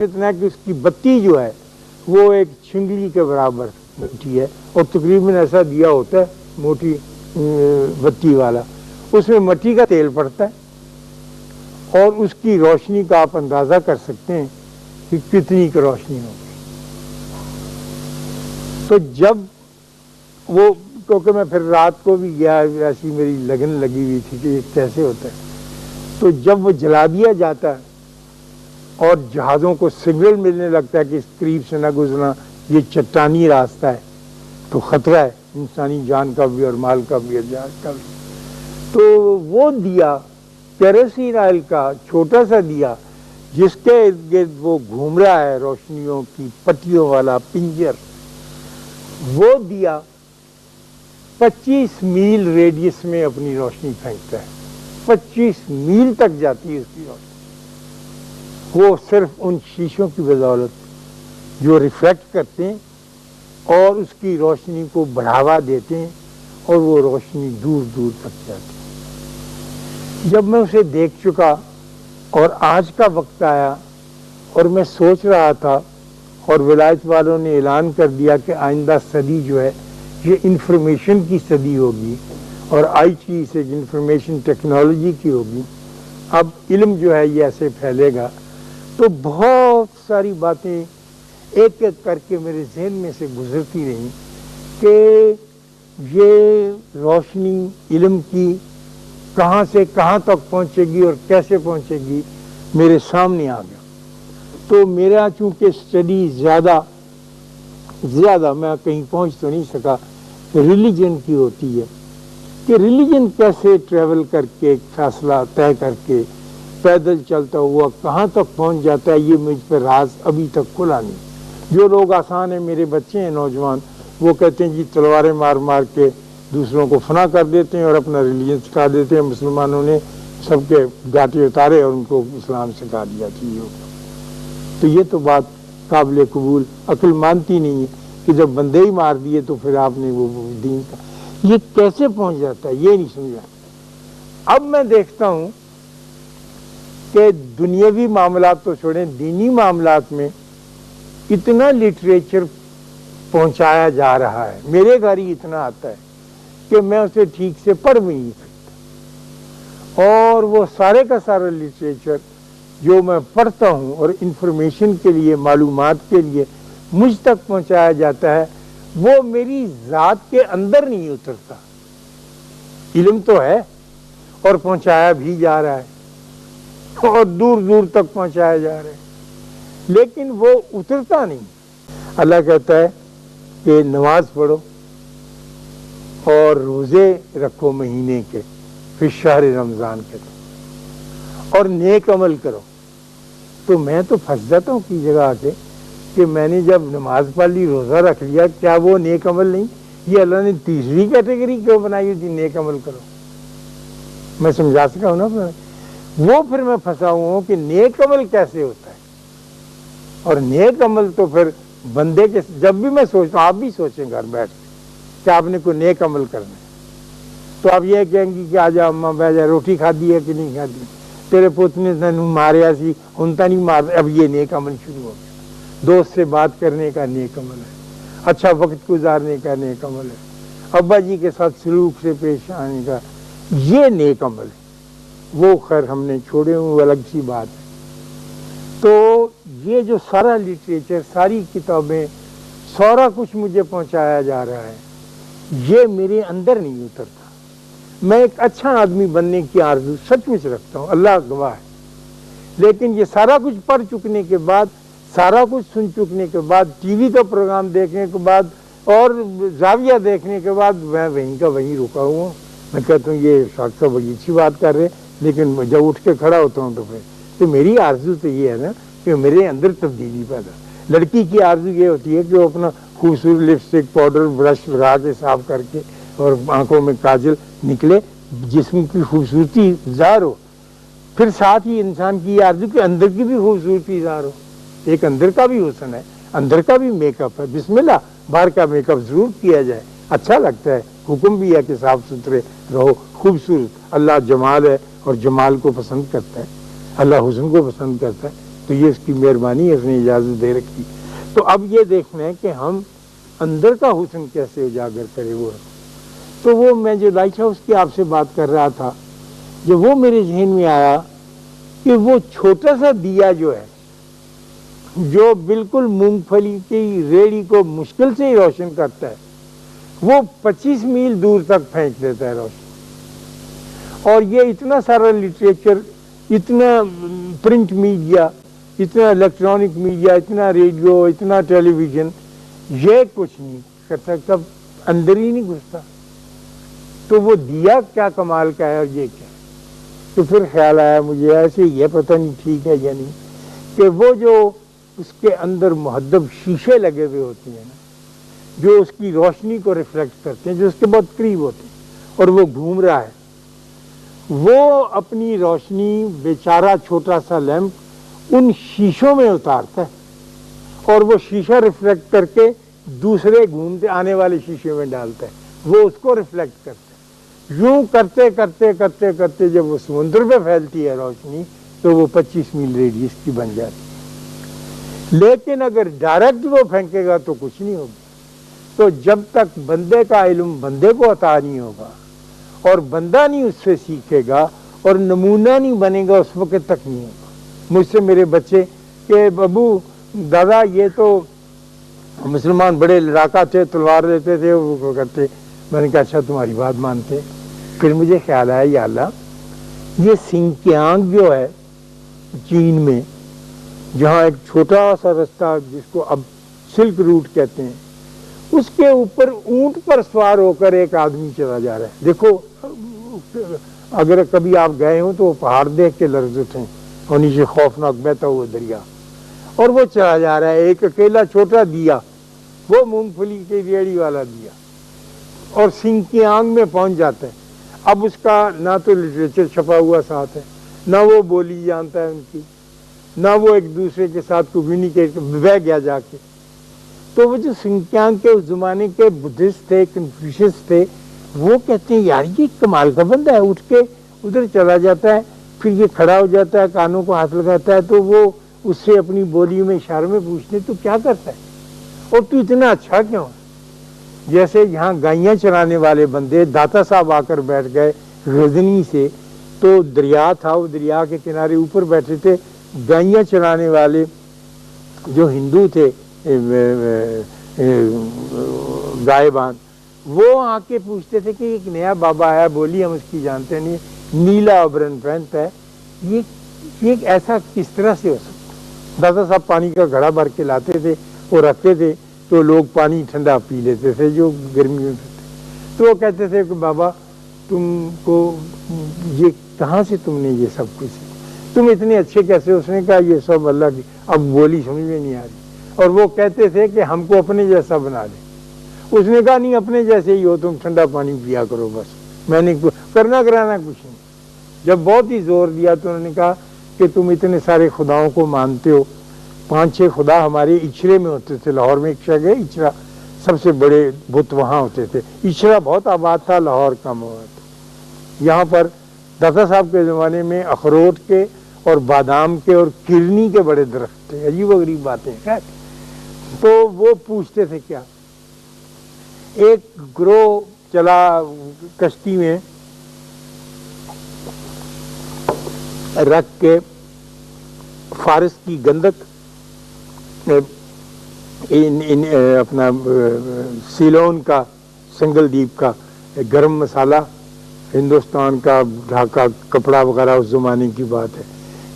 اتنا ہے کہ اس کی بتی جو ہے وہ ایک چھنگلی کے برابر ہوتی ہے اور تقریباً ایسا دیا ہوتا ہے موٹی بتی والا، اس میں مٹی کا تیل پڑتا ہے اور اس کی روشنی کا آپ اندازہ کر سکتے ہیں کہ کتنی کی روشنی ہوگی۔ تو جب وہ، کیونکہ میں پھر رات کو بھی گیا، ایسی میری لگن لگی ہوئی تھی کہ یہ کیسے ہوتا ہے، تو جب وہ جلا دیا جاتا ہے اور جہازوں کو سگنل ملنے لگتا ہے کہ اس قریب سے نہ گزرنا، یہ چٹانی راستہ ہے تو خطرہ ہے انسانی جان کا بھی اور مال کا بھی اور جہاز کا بھی، تو وہ دیا کیروسین آئل کا چھوٹا سا دیا جس کے ارد گرد وہ گھوم رہا ہے روشنیوں کی پٹیوں والا پنجر، وہ دیا 25 میل ریڈیس میں اپنی روشنی پھینکتا ہے، 25 میل تک جاتی ہے اس کی روشنی، وہ صرف ان شیشوں کی بدولت جو ریفلیکٹ کرتے ہیں اور اس کی روشنی کو بڑھاوا دیتے ہیں اور وہ روشنی دور دور تک جاتی ہے۔ جب میں اسے دیکھ چکا اور آج کا وقت آیا اور میں سوچ رہا تھا اور ولایت والوں نے اعلان کر دیا کہ آئندہ صدی جو ہے یہ انفارمیشن کی صدی ہوگی اور آئی ٹی سے انفارمیشن ٹیکنالوجی کی ہوگی، اب علم جو ہے یہ ایسے پھیلے گا، تو بہت ساری باتیں ایک ایک کر کے میرے ذہن میں سے گزرتی رہیں کہ یہ روشنی علم کی کہاں سے کہاں تک پہنچے گی اور کیسے پہنچے گی، میرے سامنے آ گیا۔ تو میرا چونکہ اسٹڈی زیادہ میں کہیں پہنچ تو نہیں سکا، ریلیجن کی ہوتی ہے کہ ریلیجن کیسے ٹریول کر کے ایک فاصلہ طے کر کے پیدل چلتا ہوا کہاں تک پہنچ جاتا ہے، یہ مجھ پہ راز ابھی تک کھلا نہیں۔ جو لوگ آسان ہیں، میرے بچے ہیں نوجوان، وہ کہتے ہیں جی تلواریں مار مار کے دوسروں کو فنا کر دیتے ہیں اور اپنا ریلیجن سکھا دیتے ہیں، مسلمانوں نے سب کے گاٹے اتارے اور ان کو اسلام سکھا دیا چاہیے۔ تو یہ تو بات قابل قبول عقل مانتی نہیں ہے کہ جب بندے ہی مار دیے تو پھر آپ نے وہ دین کا، یہ کیسے پہنچ جاتا ہے یہ نہیں سمجھا۔ اب میں دیکھتا ہوں کہ دنیاوی معاملات تو چھوڑیں، دینی معاملات میں اتنا لٹریچر پہنچایا جا رہا ہے، میرے گھر ہی اتنا آتا ہے کہ میں اسے ٹھیک سے پڑھ بھی نہیں سکتا، اور وہ سارے کا سارا لٹریچر جو میں پڑھتا ہوں اور انفارمیشن کے لیے، معلومات کے لیے مجھ تک پہنچایا جاتا ہے، وہ میری ذات کے اندر نہیں اترتا۔ علم تو ہے اور پہنچایا بھی جا رہا ہے اور دور دور تک پہنچایا جا رہا ہے، لیکن وہ اترتا نہیں۔ اللہ کہتا ہے کہ نماز پڑھو اور روزے رکھو مہینے کے، پھر شہر رمضان کے، اور نیک عمل کرو۔ تو میں تو پھنس جاتا ہوں کی جگہ آ کے کہ میں نے جب نماز پڑھ لی، روزہ رکھ لیا، کیا وہ نیک عمل نہیں؟ یہ اللہ نے تیسری کیٹیگری کیوں بنائی تھی، نیک عمل کرو؟ میں سمجھا سکا ہوں نا، وہ پھر میں پھنسا ہوں کہ نیک عمل کیسے ہوتا ہے، اور نیک عمل تو پھر بندے کے، جب بھی میں سوچتا ہوں، آپ بھی سوچیں گھر بیٹھ کے کہ آپ نے کوئی نیک عمل کرنا ہے، تو آپ یہ کہیں گی کہ آجا اماں بہ جا، روٹی کھادی ہے کہ نہیں کھادی، تیرے پوت نے تینوں ماریا سی ہن تا نہیں مار، اب یہ نیک عمل شروع ہو گیا۔ دوست سے بات کرنے کا نیک عمل ہے، اچھا وقت گزارنے کا نیک عمل ہے، ابا جی کے ساتھ سلوک سے پیش آنے کا، یہ نیک عمل ہے۔ وہ خیر ہم نے چھوڑے ہوئے، وہ الگ سی بات ہے۔ تو یہ جو سارا لٹریچر، ساری کتابیں، سارا کچھ مجھے پہنچایا جا رہا ہے، یہ میرے اندر نہیں اترتا۔ میں ایک اچھا آدمی بننے کی آرزو سچ مچ رکھتا ہوں، اللہ گواہ ہے، لیکن یہ سارا کچھ پڑھ چکنے کے بعد، سارا کچھ سن چکنے کے بعد، ٹی وی کا پروگرام دیکھنے کے بعد اور زاویہ دیکھنے کے بعد میں وہیں کا وہیں رکا ہوا ہوں۔ میں کہتا ہوں یہ شاخ صاحب بڑی اچھی بات کر رہے ہیں، لیکن جب اٹھ کے کھڑا ہوتا ہوں تو میری آرزو تو یہ ہے نا کہ میرے اندر تبدیلی پیدا۔ لڑکی کی آرزو یہ ہوتی ہے کہ وہ اپنا خوبصورت لپسٹک، پاؤڈر، برش لگا کے صاف کر کے اور آنکھوں میں کاجل نکلے، جسم کی خوبصورتی ظاہر ہو۔ پھر ساتھ ہی انسان کی یہ آرزو کہ اندر کی بھی خوبصورتی ظاہر ہو، ایک اندر کا بھی حسن ہے، اندر کا بھی میک اپ ہے۔ بسم اللہ، باہر کا میک اپ ضرور کیا جائے، اچھا لگتا ہے، حکم بھی ہے کہ صاف ستھرے رہو، خوبصورت۔ اللہ جمال ہے اور جمال کو پسند کرتا ہے، اللہ حسن کو پسند کرتا ہے، تو یہ اس کی مہربانی ہے، اس نے اجازت دے رکھی. تو اب یہ دیکھنا ہے کہ ہم اندر کا حسن کیسے اجاگر کرے. وہ تو وہ میں جو لائٹ ہاؤس کی آپ سے بات کر رہا تھا، جب وہ میرے ذہن میں آیا کہ وہ چھوٹا سا دیا جو ہے، جو بالکل مونگ پھلی کی ریڑھی کو مشکل سے ہی روشن کرتا ہے، وہ 25 میل دور تک پھینک دیتا ہے روشن. اور یہ اتنا سارا لٹریچر، اتنا پرنٹ میڈیا، اتنا الیکٹرانک میڈیا، اتنا ریڈیو، اتنا ٹیلی ویژن، یہ کچھ نہیں کر سکتا، اندر ہی نہیں گھستا. تو وہ دیا کیا کمال کا ہے اور یہ کیا. تو پھر خیال آیا مجھے ایسے یہ پتہ نہیں ٹھیک ہے یا نہیں، کہ وہ جو اس کے اندر مہذب شیشے لگے ہوئے ہوتے ہیں نا، جو اس کی روشنی کو ریفلیکٹ کرتے ہیں، جو اس کے بہت قریب ہوتے ہیں، اور وہ گھوم رہا ہے، وہ اپنی روشنی بیچارہ چھوٹا سا لیمپ ان شیشوں میں اتارتا ہے، اور وہ شیشہ ریفلیکٹ کر کے دوسرے گھومتے آنے والے شیشے میں ڈالتا ہے، وہ اس کو ریفلیکٹ کرتا ہے. یوں کرتے کرتے کرتے کرتے جب وہ سمندر پہ پھیلتی ہے روشنی، تو وہ 25 میل ریڈیس کی بن جاتی. لیکن اگر ڈائریکٹ وہ پھینکے گا تو کچھ نہیں ہوگا. تو جب تک بندے کا علم بندے کو عطا نہیں ہوگا، اور بندہ نہیں اس سے سیکھے گا، اور نمونہ نہیں بنے گا، اس وقت تک نہیں ہوگا. مجھ سے میرے بچے کہ ابو دادا یہ تو مسلمان بڑے لڑاکا تھے، تلوار لیتے تھے، وہ کرتے. میں نے کہا اچھا تمہاری بات مانتے. پھر مجھے خیال آیا یا اللہ، یہ سنکیانگ جو ہے چین میں، جہاں ایک چھوٹا سا رستہ جس کو اب سلک روٹ کہتے ہیں، اس کے اوپر اونٹ پر سوار ہو کر ایک آدمی چلا جا رہا ہے. دیکھو اگر کبھی آپ گئے ہوں تو وہ پہاڑ دیکھ کے لرز اٹھیں، اور نیچے خوفناک بہتا ہوا دریا، اور وہ چلا جا رہا ہے ایک اکیلا چھوٹا دیا، وہ مونگ پھلی کی ریڑھی والا دیا، اور سنکیانگ میں پہنچ جاتا ہے. اب اس کا نہ تو لٹریچر چھپا ہوا ساتھ ہے، نہ وہ بولی جانتا ہے ان کی، نہ وہ ایک دوسرے کے ساتھ کمیونیکیٹ، بہ گیا جا کے. تو وہ جو سنکیانگ کے اس زمانے کے بدھسٹ تھے، کنفیوشس تھے، وہ کہتے ہیں یار یہ کمال کا بندہ ہے، اٹھ کے ادھر چلا جاتا ہے، پھر یہ کھڑا ہو جاتا ہے، کانوں کو ہاتھ لگاتا ہے، تو وہ اس سے اپنی بولی میں اشارے میں پوچھتے تو کیا کرتا ہے، اور تو اتنا اچھا کیوں ہے. جیسے یہاں گائیاں چرانے والے بندے داتا صاحب آ کر بیٹھ گئے غزنی سے، تو دریا تھا، وہ دریا کے کنارے اوپر بیٹھے تھے گائیاں چرانے والے جو ہندو تھے، گائبان، وہ آ کے پوچھتے تھے کہ ایک نیا بابا آیا، بولی ہم اس کی جانتے نہیں، نیلا آبرن پہنتا ہے، یہ ایسا کس طرح سے ہو سکتا. دادا صاحب پانی کا گھڑا بھر کے لاتے تھے، وہ رکھتے تھے، تو لوگ پانی ٹھنڈا پی لیتے تھے جو گرمی میں. تو وہ کہتے تھے کہ بابا تم کو یہ کہاں سے تم نے یہ سب کچھ، تم اتنے اچھے کیسے. اس نے کہا یہ سب اللہ کی. اب بولی سمجھ میں نہیں آ رہی، اور وہ کہتے تھے کہ ہم کو اپنے جیسا بنا دے. اس نے کہا نہیں اپنے جیسے ہی ہو تم، ٹھنڈا پانی پیا کرو بس، میں نے کرنا کرانا کچھ نہیں. جب بہت ہی زور دیا تو انہوں نے کہا کہ تم اتنے سارے خداؤں کو مانتے ہو، 5-6 خدا ہمارے اچھرے میں ہوتے تھے. لاہور میں ایک جگہ اچھرا سب سے بڑے بت وہاں ہوتے تھے. اچھرا بہت آباد تھا، لاہور کم ہوا تھا. یہاں پر داتا صاحب کے زمانے میں اخروٹ کے اور بادام کے اور کرنی کے بڑے درخت تھے. عجیب و غریب باتیں. خیر تو وہ پوچھتے تھے کیا. ایک گروہ چلا کشتی میں رکھ کے فارس کی گندک، اپنا سیلون کا، سنگل دیپ کا گرم مسالہ، ہندوستان کا ڈھاکہ کپڑا وغیرہ اس زمانے کی بات ہے،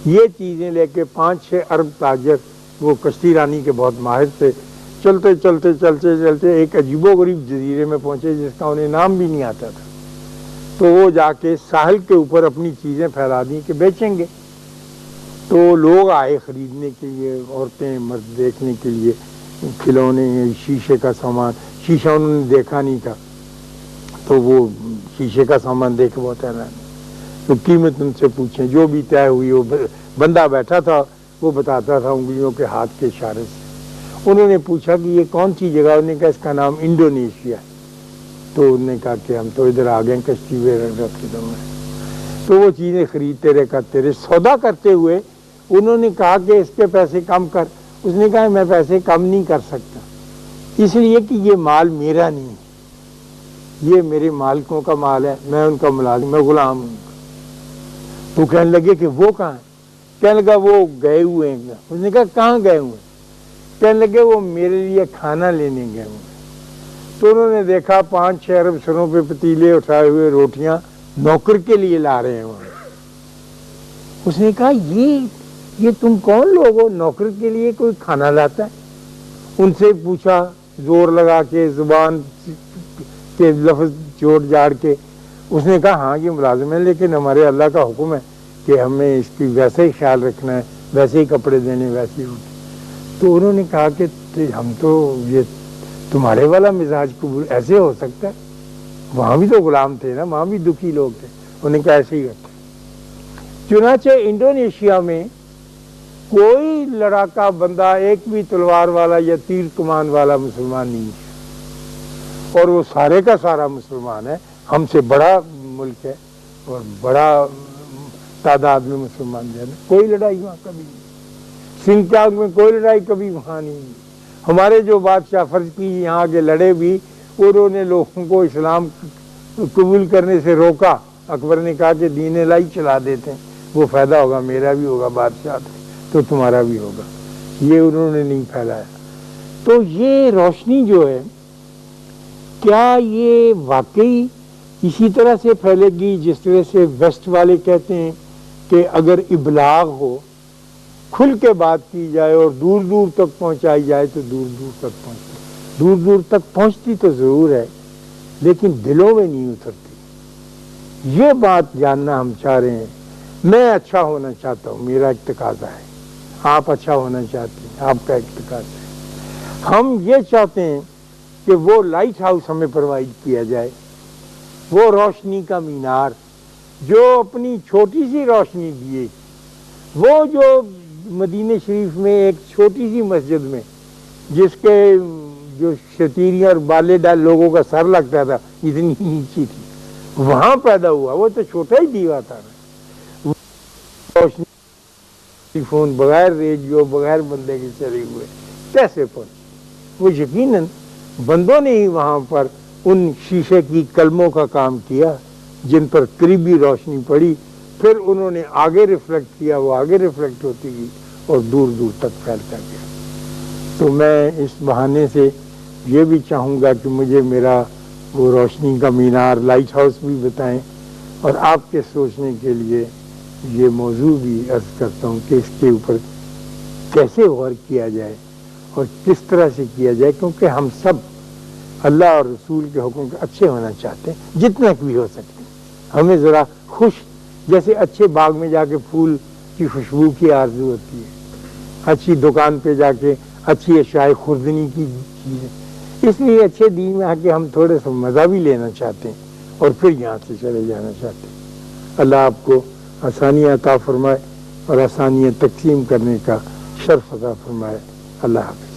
یہ چیزیں لے کے 5-6 ارب تاجر، وہ کشتی رانی کے بہت ماہر تھے، چلتے چلتے چلتے چلتے ایک عجیب و غریب جزیرے میں پہنچے جس کا انہیں نام بھی نہیں آتا تھا. تو وہ جا کے ساحل کے اوپر اپنی چیزیں پھیلا دیں کہ بیچیں گے. تو لوگ آئے خریدنے کے لیے، عورتیں مرد دیکھنے کے لیے، کھلونے، شیشے کا سامان. شیشہ انہوں نے دیکھا نہیں تھا، تو وہ شیشے کا سامان دیکھ بہت حیران. تو قیمت ان سے پوچھیں، جو بھی طے ہوئی، وہ بندہ بیٹھا تھا وہ بتاتا تھا انگلیوں کے ہاتھ کے اشارے سے. انہوں نے پوچھا کہ یہ کون سی جگہ، انہوں نے کہا اس کا نام انڈونیشیا. تو انہوں نے کہا کہ ہم تو ادھر آ گئے کشتی میں. تو وہ چیزیں خریدتے رہے کرتے رہے. سودا کرتے ہوئے انہوں نے کہا کہ اس کے پیسے کم کر، اس نے کہا میں پیسے کم نہیں کر سکتا، اس لیے کہ یہ مال میرا نہیں ہے، یہ میرے مالکوں کا مال ہے، میں ان کا ملازم، میں غلام ہوں۔ وہ کہنے لگے کہ وہ کہاں ہے؟ کہنے لگا وہ گئے ہوئے ہیں۔ اس نے کہا کہاں گئے ہوئے ہیں؟ کہنے لگے وہ میرے لیے کھانا لینے گئے ہوئے ہیں۔ تو انہوں نے دیکھا 5-6 ارب سروں پہ پتیلے اٹھائے ہوئے روٹیاں نوکر کے لیے لا رہے ہیں وہاں۔ اس نے کہا یہ تم کون لوگ ہو، نوکر کے لیے کوئی کھانا لاتا ہے؟ ان سے پوچھا زور لگا کے، زبان کے لفظ جوڑ جاڑ کے۔ اس نے کہا ہاں یہ ملازم ہے، لیکن ہمارے اللہ کا حکم ہے کہ ہمیں اس کی ویسے ہی خیال رکھنا ہے، ویسے ہی کپڑے دینے، ویسے ہی روٹی۔ تو انہوں نے کہا کہ ہم تو یہ تمہارے والا مزاج قبول ایسے ہو سکتا ہے؟ وہاں بھی تو غلام تھے نا، وہاں بھی دکھی لوگ تھے۔ انہوں نے کہا ایسے ہی ہوتا ہے۔ چنانچہ انڈونیشیا میں کوئی لڑاکا بندہ، ایک بھی تلوار والا یا تیر کمان والا مسلمان نہیں ہے، اور وہ سارے کا سارا مسلمان ہے۔ ہم سے بڑا ملک ہے اور بڑا تعداد میں مسلمان جو ہے، کوئی لڑائی وہاں کبھی نہیں۔ سنکیانگ میں کوئی لڑائی کبھی وہاں نہیں۔ ہمارے جو بادشاہ فرض کی یہاں کے لڑے بھی، انہوں نے لوگوں کو اسلام قبول کرنے سے روکا۔ اکبر نے کہا کہ دین الہی چلا دیتے ہیں، وہ فائدہ ہوگا، میرا بھی ہوگا بادشاہ تو تمہارا بھی ہوگا، یہ انہوں نے نہیں پھیلایا۔ تو یہ روشنی جو ہے، کیا یہ واقعی اسی طرح سے پھیلے گی جس طرح سے ویسٹ والے کہتے ہیں کہ اگر ابلاغ ہو، کھل کے بات کی جائے اور دور دور تک پہنچائی جائے تو دور دور تک پہنچتی، دور دور تک پہنچتی تو ضرور ہے لیکن دلوں میں نہیں اترتی۔ یہ بات جاننا ہم چاہ رہے ہیں۔ میں اچھا ہونا چاہتا ہوں، میرا ایک تقاضا ہے، آپ اچھا ہونا چاہتے ہیں، آپ کا ایک تقاضا ہے۔ ہم یہ چاہتے ہیں کہ وہ لائٹ ہاؤس ہمیں پرووائڈ کیا جائے، وہ روشنی کا مینار جو اپنی چھوٹی سی روشنی دیے، وہ جو مدینہ شریف میں ایک چھوٹی سی مسجد میں جس کے جو شتیریاں اور بالے ڈال لوگوں کا سر لگتا تھا، اتنی نیچی تھی، وہاں پیدا ہوا، وہ تو چھوٹا ہی دیوا تھا نا، روشنی فون بغیر ریڈیو بغیر بندے کے چلے ہوئے کیسے پہنچے؟ وہ یقیناً بندوں نے ہی وہاں پر ان شیشے کی قلموں کا کام کیا جن پر قریبی روشنی پڑی، پھر انہوں نے آگے ریفلیکٹ کیا، وہ آگے ریفلیکٹ ہوتی گئی اور دور دور تک پھیلتا گیا۔ تو میں اس بہانے سے یہ بھی چاہوں گا کہ مجھے میرا وہ روشنی کا مینار لائٹ ہاؤس بھی بتائیں، اور آپ کے سوچنے کے لیے یہ موضوع بھی عرض کرتا ہوں کہ اس کے اوپر کیسے غور کیا جائے اور کس طرح سے کیا جائے، کیونکہ ہم سب اللہ اور رسول کے حکم کے اچھے ہونا چاہتے ہیں جتنا بھی ہو سکتے ہیں۔ ہمیں ذرا خوش، جیسے اچھے باغ میں جا کے پھول کی خوشبو کی آرزو ہوتی ہے، اچھی دکان پہ جا کے اچھی اشیاء خوردنی کی چیزیں، اس لیے اچھے دین میں آ کے ہم تھوڑے سا مزہ بھی لینا چاہتے ہیں اور پھر یہاں سے چلے جانا چاہتے ہیں۔ اللہ آپ کو آسانیاں عطا فرمائے اور آسانیاں تقسیم کرنے کا شرف عطا فرمائے۔ اللہ حافظ۔